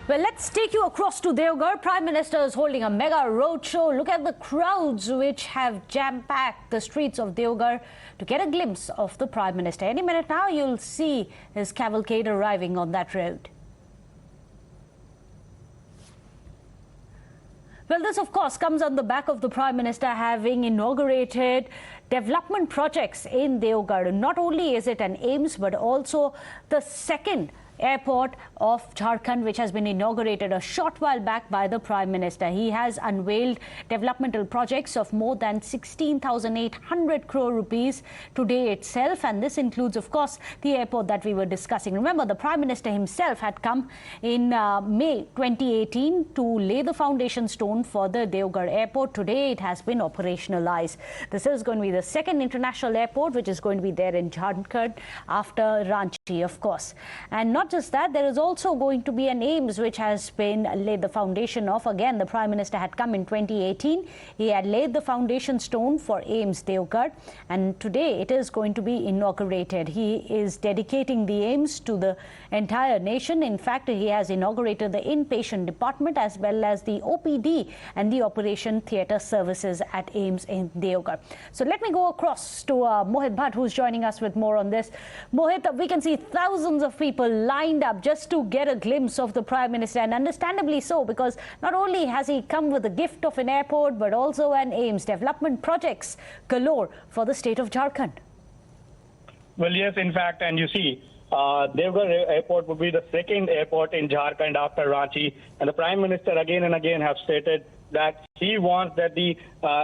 Well, let's take you across to Deoghar. Prime Minister is holding a mega roadshow. Look at the crowds which have jam-packed the streets of Deoghar to get a glimpse of the Prime Minister. Any minute now, you'll see his cavalcade arriving on that road. Well, this, of course, comes on the back of the Prime Minister having inaugurated development projects in Deoghar. Not only is it an AIIMS, but also the second airport of Jharkhand, which has been inaugurated a short while back by the Prime Minister. He has unveiled developmental projects of more than 16,800 crore rupees today itself, and this includes, of course, the airport that we were discussing. Remember, the Prime Minister himself had come in May 2018 to lay the foundation stone for the Deoghar airport. Today it has been operationalized. This is going to be the second international airport which is going to be there in Jharkhand after Ranchi, of course. And not just that, there is also going to be an AIIMS which has been laid the foundation of. Again, the Prime Minister had come in 2018. He had laid the foundation stone for AIIMS Deoghar, and today it is going to be inaugurated. He is dedicating the AIIMS to the entire nation. In fact, he has inaugurated the inpatient department as well as the OPD and the operation theatre services at AIIMS in Deoghar. So let me go across to Mohit Bhatt, who's joining us with more on this. Mohit, we can see thousands of people lined up just to get a glimpse of the Prime Minister, and understandably so, because not only has he come with the gift of an airport, but also an AIIMS. Development projects galore for the state of Jharkhand. Well, yes, in fact, and you see, Deoghar Airport would be the second airport in Jharkhand after Ranchi, and the Prime Minister again and again have stated that he wants that the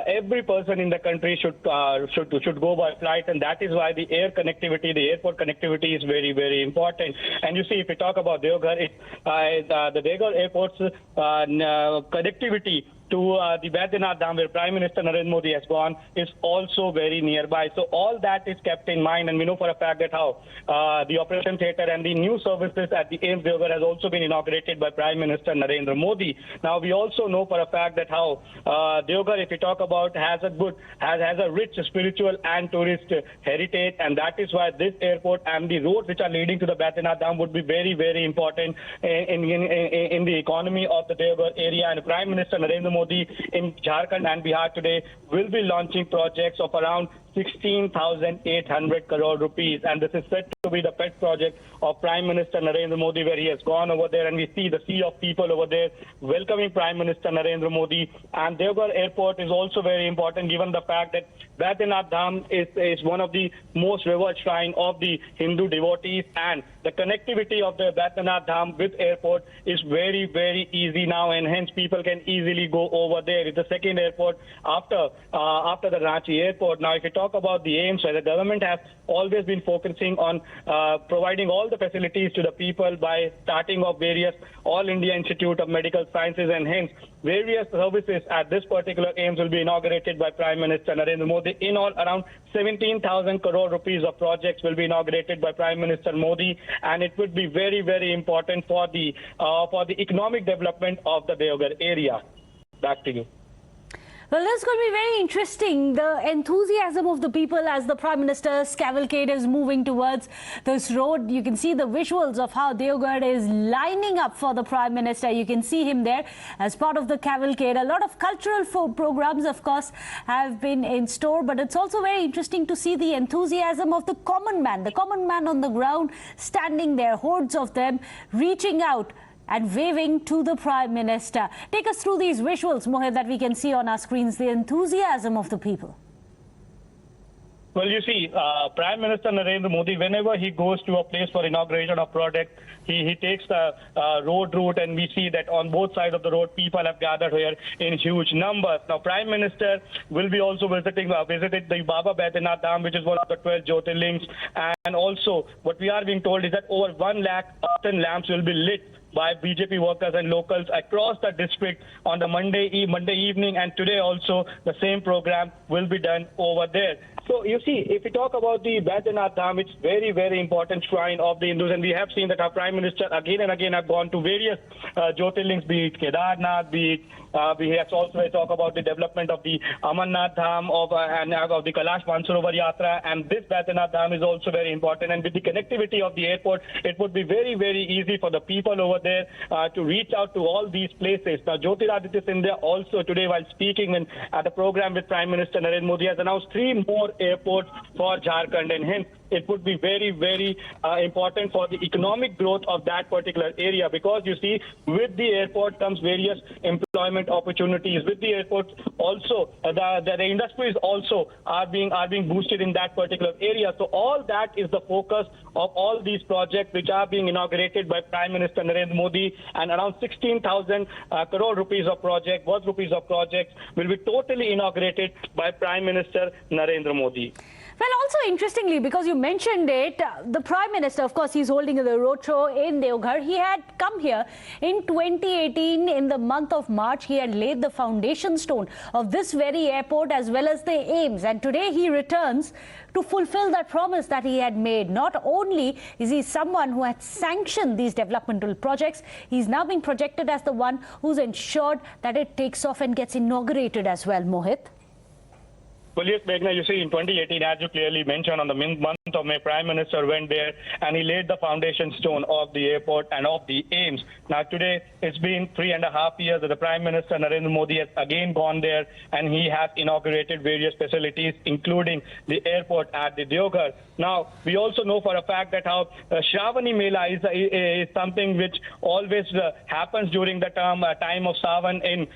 every person in the country should go by flight, and that is why the air connectivity, the airport connectivity is very, very important. And you see, if we talk about Deoghar, the Deoghar airport's connectivity to the Baidyanath Dham, where Prime Minister Narendra Modi has gone, is also very nearby. So all that is kept in mind, and we know for a fact that how the operation theatre and the new services at the AIIMS Deoghar has also been inaugurated by Prime Minister Narendra Modi. Now we also know for a fact that how Deoghar, if we talk about, has a rich spiritual and tourist heritage, and that is why this airport and the roads which are leading to the Baidyanath Dham would be very, very important in the economy of the Deoghar area. And Prime Minister Narendra Modi in Jharkhand and Bihar today will be launching projects of around 16,800 crore rupees, and this is said to be the pet project of Prime Minister Narendra Modi, where he has gone over there, and we see the sea of people over there welcoming Prime Minister Narendra Modi. And Deoghar Airport is also very important, given the fact that Baidyanath Dham is one of the most revered shrine of the Hindu devotees, and the connectivity of the Baidyanath Dham with airport is very, very easy now, and hence people can easily go over there. It's the second airport after the Ranchi airport. Now, if you talk about the AIIMS, where the government has always been focusing on providing all the facilities to the people by starting off various All India Institute of Medical Sciences, and hence various services at this particular AIIMS will be inaugurated by Prime Minister Narendra Modi. In all, around 17,000 crore rupees of projects will be inaugurated by Prime Minister Modi, and it would be very, very important for the economic development of the Deoghar area. Back to you. Well, this is going to be very interesting. The enthusiasm of the people as the Prime Minister's cavalcade is moving towards this road. You can see the visuals of how Deoghar is lining up for the Prime Minister. You can see him there as part of the cavalcade. A lot of cultural programs, of course, have been in store, but it's also very interesting to see the enthusiasm of the common man on the ground, standing there, hordes of them, reaching out and waving to the Prime Minister. Take us through these visuals, Mohit, that we can see on our screens, the enthusiasm of the people. Well, you see, Prime Minister Narendra Modi, whenever he goes to a place for inauguration of project, he takes the road route, and we see that on both sides of the road, people have gathered here in huge numbers. Now, Prime Minister will be also visited the Baba Baidyanath Dham, which is one of the 12 Jyotirlings, and also what we are being told is that over 1 lakh lamps will be lit by BJP workers and locals across the district on the Monday evening, and today also the same program will be done over there. So you see, if we talk about the Baidyanath Dham, it's very, very important shrine of the Hindus, and we have seen that our Prime Minister again and again have gone to various Jyotirlings, be it Kedarnath, be it we have also talked about the development of the Amarnath Dham and of the Kailash Mansarovar Yatra, and this Baidyanath Dham is also very important. And with the connectivity of the airport, it would be very, very easy for the people over there to reach out to all these places. Now, Jyotiraditya Scindia also today, while speaking at the program with Prime Minister Narendra Modi, has announced 3 more airports for Jharkhand, and hence it would be very, very important for the economic growth of that particular area, because you see, with the airport comes various employment opportunities. With the airport also, the industries also are being boosted in that particular area. So all that is the focus of all these projects which are being inaugurated by Prime Minister Narendra Modi, and around 16,000 crore rupees of projects will be totally inaugurated by Prime Minister Narendra Modi. Well, also interestingly, because you mentioned it, the Prime Minister, of course, he's holding the roadshow in Deoghar. He had come here in 2018 in the month of March. He had laid the foundation stone of this very airport as well as the AIIMS. And today he returns to fulfill that promise that he had made. Not only is he someone who had sanctioned these developmental projects, he's now being projected as the one who's ensured that it takes off and gets inaugurated as well, Mohit. Well, yes, Meghna, you see, in 2018, as you clearly mentioned, on the month of May, Prime Minister went there and he laid the foundation stone of the airport and of the AIIMS. Now, today, it's been 3.5 years that the Prime Minister Narendra Modi has again gone there, and he has inaugurated various facilities, including the airport at the Deoghar. Now, we also know for a fact that how Shravani Mela is something which always happens during the time of Savan in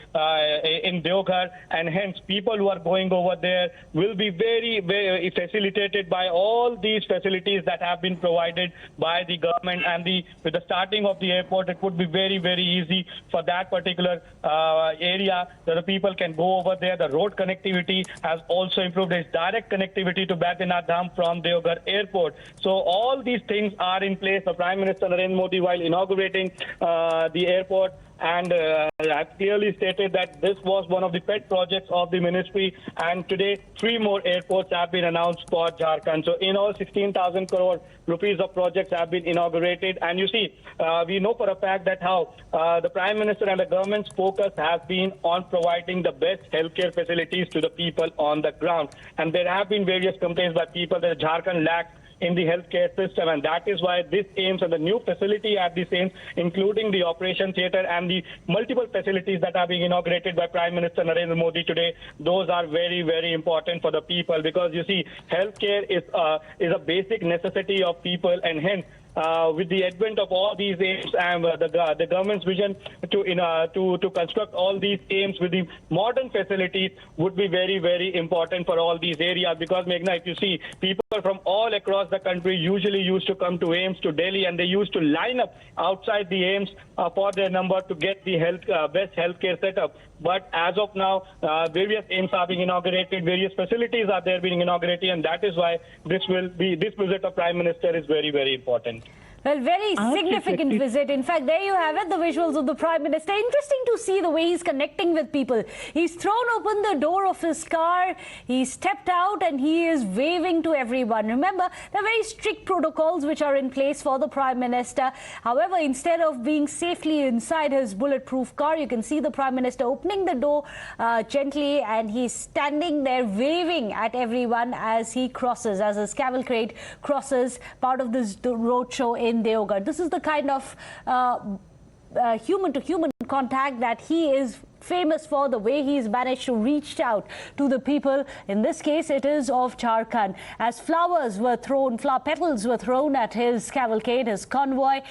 Deoghar, and hence people who are going over there will be very, very facilitated by all these facilities that have been provided by the government. And with the starting of the airport, it would be very, very easy for that particular area that the people can go over there. The road connectivity has also improved. There's direct connectivity to Baidyanath Dham from Deoghar Airport. So all these things are in place. The Prime Minister Narendra Modi, while inaugurating the airport, and I clearly stated that this was one of the pet projects of the ministry, and today 3 more airports have been announced for Jharkhand. So in all, 16,000 crore rupees of projects have been inaugurated. And you see, we know for a fact that how the Prime Minister and the government's focus has been on providing the best healthcare facilities to the people on the ground. And there have been various complaints by people that Jharkhand lacks in the healthcare system, and that is why this AIIMS and the new facility at this AIIMS, including the operation theatre and the multiple facilities that are being inaugurated by Prime Minister Narendra Modi today, those are very, very important for the people, because you see, healthcare is a basic necessity of people, and hence with the advent of all these AIIMS and the government's vision to construct all these AIIMS with the modern facilities would be very, very important for all these areas. Because, Meghna, if you see, people from all across the country usually used to come to AIIMS, to Delhi, and they used to line up outside the AIIMS for their number to get the best healthcare setup. But as of now, various AIIMS are being inaugurated, various facilities are there being inaugurated, and that is why this visit of Prime Minister is very, very important. Well, very significant visit. In fact, there you have it, the visuals of the Prime Minister. Interesting to see the way he's connecting with people. He's thrown open the door of his car, he stepped out, and he is waving to everyone. Remember, there are very strict protocols which are in place for the Prime Minister. However, instead of being safely inside his bulletproof car, you can see the Prime Minister opening the door gently, and he's standing there waving at everyone as he crosses, as his cavalcade crosses part of this roadshow in Deoghar. This is the kind of human-to-human contact that he is famous for, the way he's managed to reach out to the people. In this case, it is of Jharkhand. As flowers were thrown, flower petals were thrown at his cavalcade, his convoy,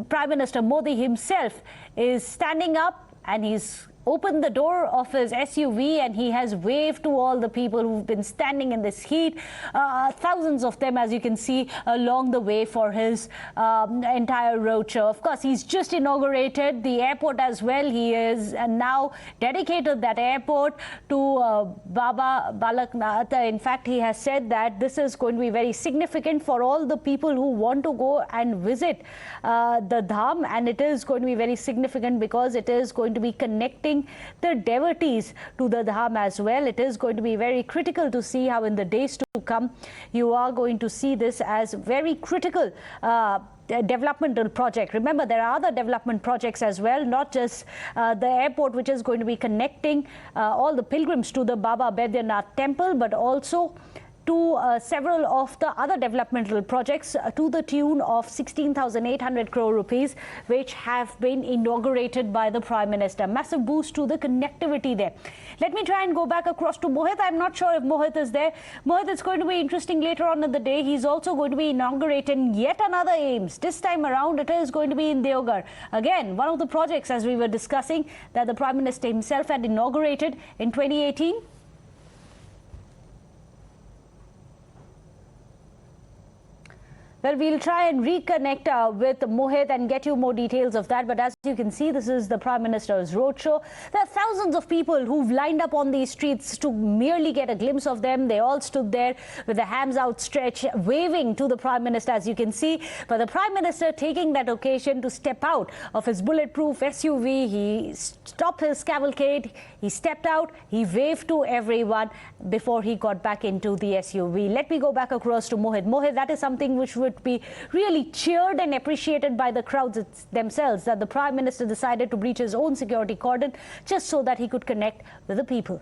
Prime Minister Modi himself is standing up, and he's opened the door of his SUV and he has waved to all the people who've been standing in this heat, thousands of them, as you can see, along the way for his entire roadshow. Of course, he's just inaugurated the airport as well. He is now dedicated that airport to Baba Baidyanath. In fact, he has said that this is going to be very significant for all the people who want to go and visit the Dham, and it is going to be very significant because it is going to be connecting attracting the devotees to the Dham as well. It is going to be very critical to see how in the days to come you are going to see this as very critical developmental project. Remember, there are other development projects as well, not just the airport, which is going to be connecting all the pilgrims to the Baba Baidyanath temple, but also to several of the other developmental projects to the tune of 16,800 crore rupees, which have been inaugurated by the Prime Minister. Massive boost to the connectivity there. Let me try and go back across to Mohit. I'm not sure if Mohit is there. Mohit, it's going to be interesting later on in the day. He's also going to be inaugurating yet another AIIMS. This time around, it is going to be in Deoghar. Again, one of the projects, as we were discussing, that the Prime Minister himself had inaugurated in 2018. Well, we'll try and reconnect with Mohit and get you more details of that. But as you can see, this is the Prime Minister's roadshow. There are thousands of people who've lined up on these streets to merely get a glimpse of them. They all stood there with their hands outstretched, waving to the Prime Minister, as you can see. But the Prime Minister taking that occasion to step out of his bulletproof SUV. He stopped his cavalcade. He stepped out. He waved to everyone before he got back into the SUV. Let me go back across to Mohit. Mohit, that is something which would be really cheered and appreciated by the crowds themselves, that the Prime Minister decided to breach his own security cordon just so that he could connect with the people.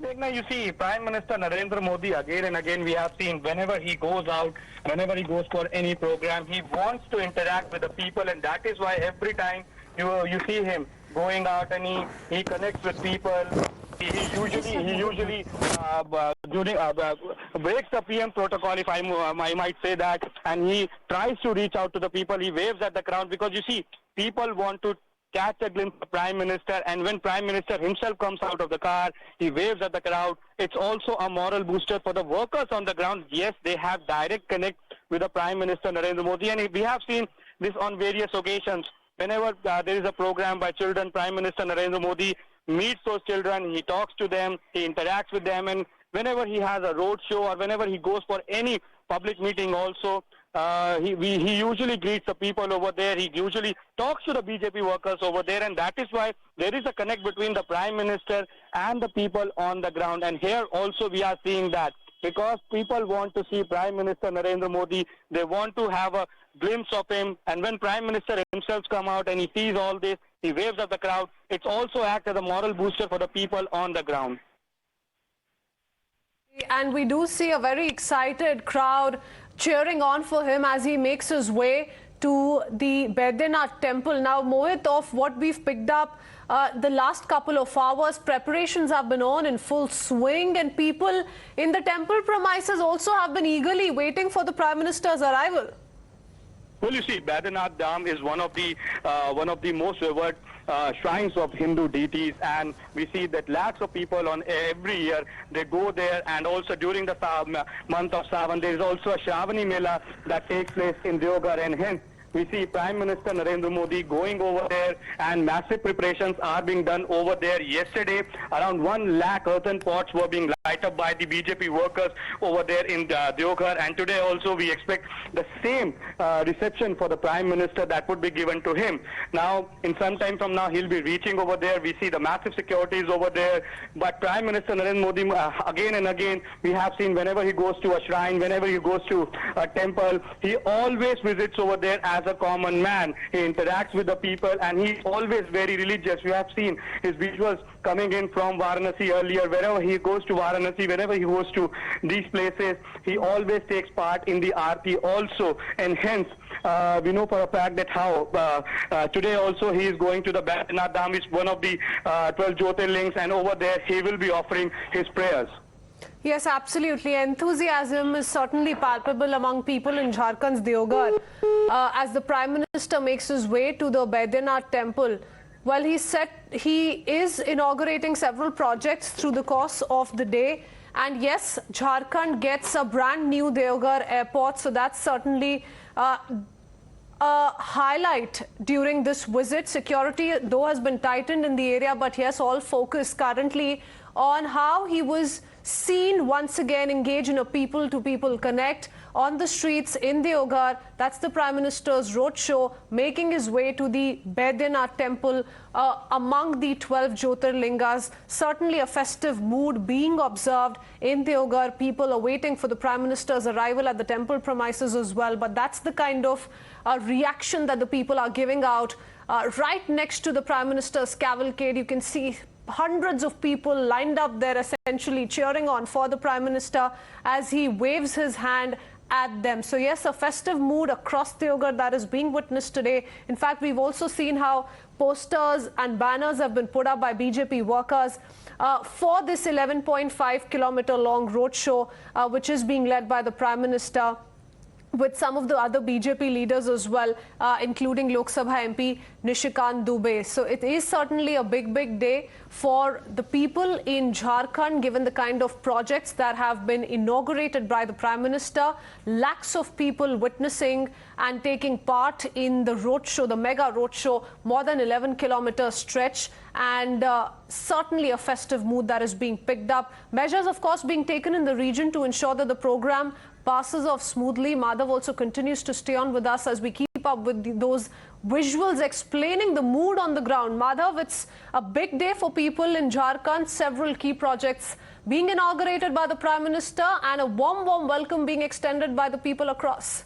You see, Prime Minister Narendra Modi, again and again, we have seen whenever he goes out, whenever he goes for any program, he wants to interact with the people, and that is why every time you see him going out and he connects with people. He usually breaks the PM protocol, if I might say that, and he tries to reach out to the people. He waves at the crowd because, you see, people want to catch a glimpse of Prime Minister, and when Prime Minister himself comes out of the car, he waves at the crowd. It's also a moral booster for the workers on the ground. Yes, they have direct connect with the Prime Minister Narendra Modi, and we have seen this on various occasions. Whenever there is a program by children, Prime Minister Narendra Modi meets those children, he talks to them, he interacts with them, and whenever he has a road show or whenever he goes for any public meeting also, he usually greets the people over there. He usually talks to the BJP workers over there, and that is why there is a connect between the Prime Minister and the people on the ground. And here also we are seeing that, because people want to see Prime Minister Narendra Modi. They want to have a glimpse of him, and when Prime Minister himself come out and he sees all this, he waves at the crowd. It's also act as a moral booster for the people on the ground. And we do see a very excited crowd cheering on for him as he makes his way to the Baidyanath temple. Now, Mohit, of what we've picked up the last couple of hours, preparations have been on in full swing, and people in the temple premises also have been eagerly waiting for the Prime Minister's arrival. Well, you see, Baidyanath Dham is one of the most revered shrines of Hindu deities, and we see that lakhs of people on every year they go there, and also during the month of Sawan there is also a Shravani Mela that takes place in Deoghar, and hence we see Prime Minister Narendra Modi going over there, and massive preparations are being done over there. Yesterday, around 1 lakh earthen pots were being lighted up by the BJP workers over there in Deoghar, and today also we expect the same reception for the Prime Minister that would be given to him. Now, in some time from now, he'll be reaching over there. We see the massive securities over there, but Prime Minister Narendra Modi, again and again, we have seen whenever he goes to a shrine, whenever he goes to a temple, he always visits over there as a common man. He interacts with the people, and he's always very religious. We have seen his visuals coming in from Varanasi earlier. Wherever he goes to Varanasi, whenever he goes to these places, he always takes part in the Aarti also, and hence we know for a fact that how today also he is going to the Baidyanath Dham. It's one of the 12 Jyotirlings, and over there he will be offering his prayers. Yes, absolutely. Enthusiasm is certainly palpable among people in Jharkhand's Deoghar as the Prime Minister makes his way to the Baidyanath temple. Well, he is inaugurating several projects through the course of the day. And yes, Jharkhand gets a brand new Deoghar airport, so that's certainly a highlight during this visit. Security, though, has been tightened in the area, but yes, all focus currently on how he was seen once again engage in a people-to-people connect on the streets in Deoghar. That's the Prime Minister's roadshow, making his way to the Baidyanath temple among the 12 Jyotirlingas. Certainly a festive mood being observed in Deoghar. People are waiting for the Prime Minister's arrival at the temple premises as well. But that's the kind of reaction that the people are giving out. Right next to the Prime Minister's cavalcade, you can see hundreds of people lined up there, essentially cheering on for the Prime Minister as he waves his hand at them. So yes, a festive mood across Deoghar that is being witnessed today. In fact, we've also seen how posters and banners have been put up by BJP workers for this 11.5-kilometer long roadshow, which is being led by the Prime Minister, with some of the other BJP leaders as well, including Lok Sabha MP Nishikant Dubey. So it is certainly a big day for the people in Jharkhand, given the kind of projects that have been inaugurated by the Prime Minister. Lakhs of people witnessing and taking part in the roadshow, the mega roadshow, more than 11-kilometer stretch, and certainly a festive mood that is being picked up. Measures, of course, being taken in the region to ensure that the program passes off smoothly. Madhav also continues to stay on with us as we keep up with those visuals explaining the mood on the ground. Madhav, it's a big day for people in Jharkhand. Several key projects being inaugurated by the Prime Minister and a warm welcome being extended by the people across.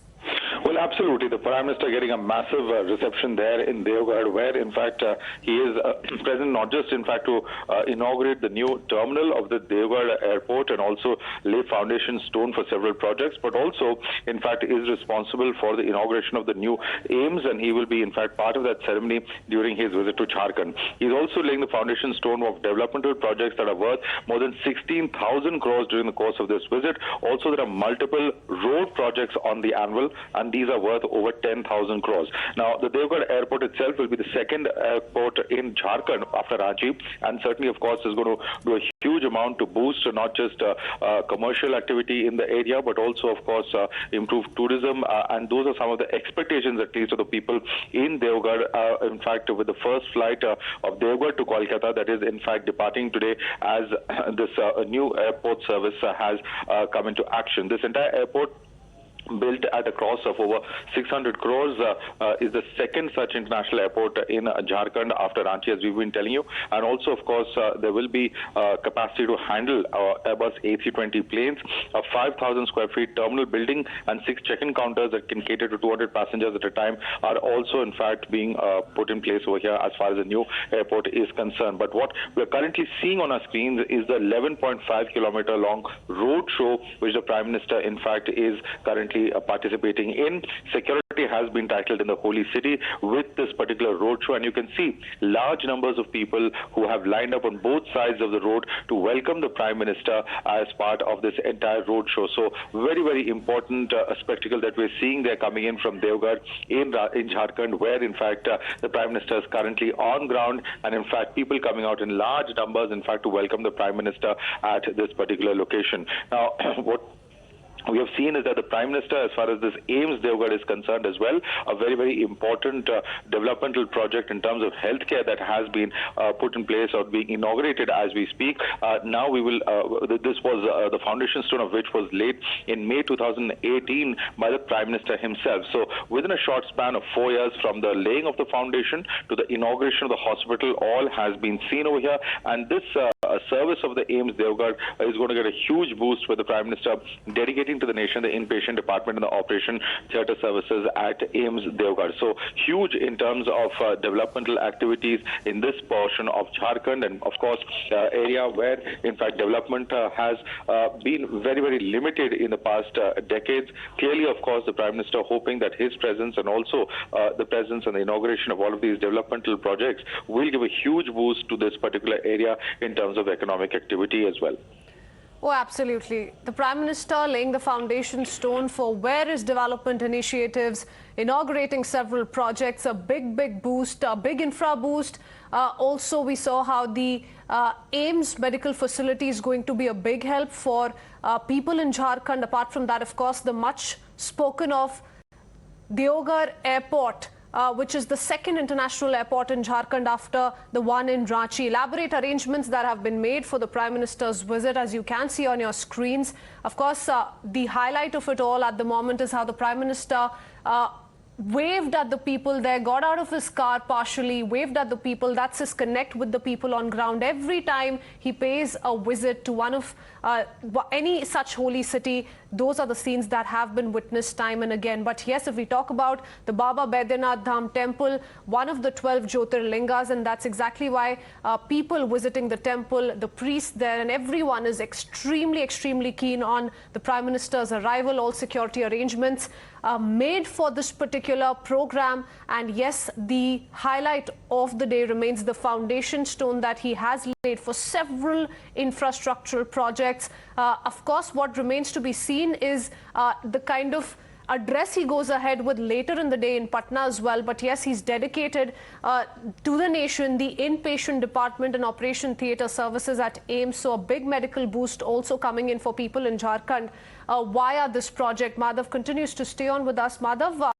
Well, absolutely. The Prime Minister getting a massive reception there in Deoghar, where, in fact, he is present not just, in fact, to inaugurate the new terminal of the Deoghar airport and also lay foundation stone for several projects, but also, in fact, is responsible for the inauguration of the new AIIMS, and he will be, in fact, part of that ceremony during his visit to Jharkhand. He's also laying the foundation stone of developmental projects that are worth more than 16,000 crores during the course of this visit. Also, there are multiple road projects on the anvil, and these are worth over 10,000 crores. Now, the Deoghar airport itself will be the second airport in Jharkhand after Ranchi, and certainly, of course, is going to do a huge amount to boost not just commercial activity in the area, but also, of course, improve tourism. And those are some of the expectations, at least, of the people in Deoghar. In fact, with the first flight of Deoghar to Kolkata, that is, in fact, departing today as this new airport service has come into action. This entire airport, built at a cost of over 600 crores, is the second such international airport in Jharkhand after Ranchi, as we've been telling you. And also, of course, there will be capacity to handle Airbus A320 planes, a 5,000 square feet terminal building, and 6 check-in counters that can cater to 200 passengers at a time are also, in fact, being put in place over here as far as the new airport is concerned. But what we're currently seeing on our screens is the 11.5-kilometer long road show, which the Prime Minister, in fact, is currently participating in. Security has been tackled in the holy city with this particular roadshow, and you can see large numbers of people who have lined up on both sides of the road to welcome the Prime Minister as part of this entire roadshow. So very important spectacle that we're seeing there coming in from Deoghar in Jharkhand, where in fact the Prime Minister is currently on ground, and in fact people coming out in large numbers, in fact, to welcome the Prime Minister at this particular location. Now, what we have seen is that the Prime Minister, as far as this AIIMS Deoghar is concerned as well, a very important developmental project in terms of healthcare that has been put in place or being inaugurated as we speak. Now we will, this was the foundation stone of which was laid in May 2018 by the Prime Minister himself. So within a short span of 4 years from the laying of the foundation to the inauguration of the hospital, all has been seen over here. And this service of the AIIMS Deoghar is going to get a huge boost with the Prime Minister dedicating to the nation the inpatient department and the operation theatre services at AIIMS Deoghar. So huge in terms of developmental activities in this portion of Jharkhand, and of course area where in fact development has been very limited in the past decades. Clearly, of course, the Prime Minister hoping that his presence and also the presence and the inauguration of all of these developmental projects will give a huge boost to this particular area in terms of economic activity as well. Oh, absolutely. The Prime Minister laying the foundation stone for various development initiatives, inaugurating several projects, a big boost, a big infra boost. Also, we saw how the AIIMS medical facility is going to be a big help for people in Jharkhand. Apart from that, of course, the much spoken of Deoghar airport which is the second international airport in Jharkhand after the one in Ranchi. Elaborate arrangements that have been made for the Prime Minister's visit, as you can see on your screens. Of course, the highlight of it all at the moment is how the Prime Minister waved at the people there, got out of his car partially, waved at the people. That's his connect with the people on ground. Every time he pays a visit to one of any such holy city, those are the scenes that have been witnessed time and again. But yes, if we talk about the Baba Baidyanath Dham temple, one of the 12 Jyotirlingas, and that's exactly why people visiting the temple, the priests there, and everyone is extremely keen on the Prime Minister's arrival. All security arrangements made for this particular program. And yes, the highlight of the day remains the foundation stone that he has laid for several infrastructural projects. Of course, what remains to be seen is the kind of address he goes ahead with later in the day in Patna as well. But yes, he's dedicated to the nation, the inpatient department and operation theatre services at AIIMS. So a big medical boost also coming in for people in Jharkhand via this project. Madhav continues to stay on with us. Madhav,